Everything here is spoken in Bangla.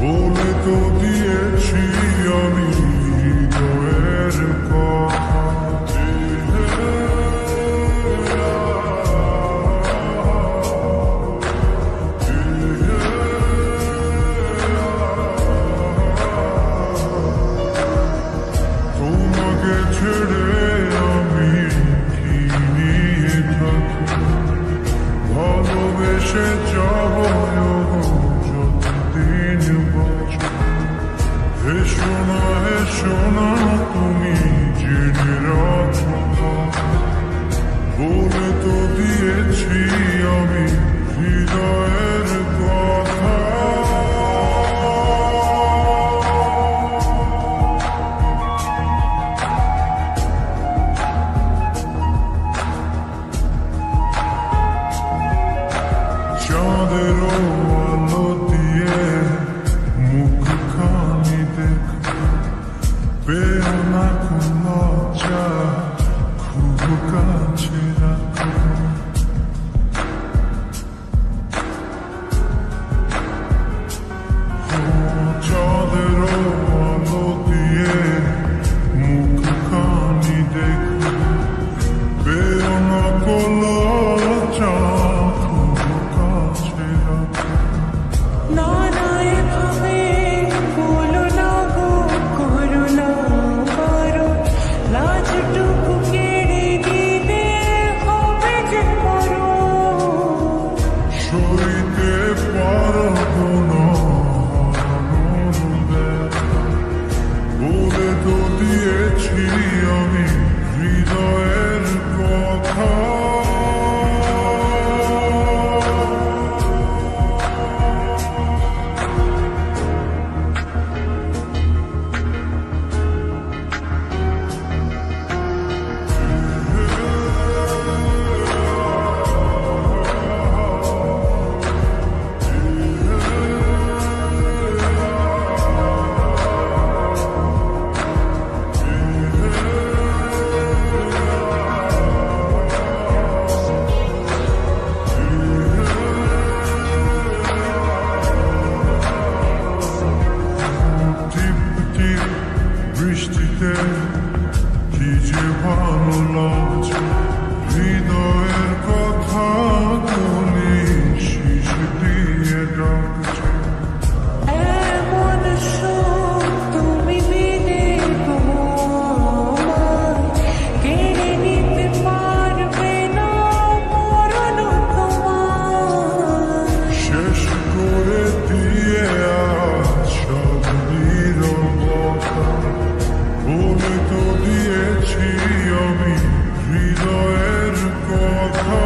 বলে তো দিয়েছি আমি হৃদয়ের কথা। তোমাকে ছেড়ে আমি কি নিয়ে থাকি, ভালোবেসে যাব যতদিন বাঁচব। হেসো না তুমি জেনে রাখো, বলে তো দিয়েছি আমি হৃদয়ের কথা। চাঁদের আলো দিয়ে মুখখানি দেখো, পেও না কোনো লজ্জা, খুব কাছে রাখো। চাঁদের আলো দিয়ে মুখখানি দেখো, পেও না কোনো লজ্জা, সইতে পারবো না বলে তো দিয়েছি আমি হৃদয়ের কথা। বৃষ্টিতে কি যে ভালো লাগছে, হৃদয়ের কথা গুলি শীষ দিয়ে ডাকছে। শেষ করে দিয়ে সব নীরবতা, বলে তো দিয়েছি আমি হৃদয়ের কথা।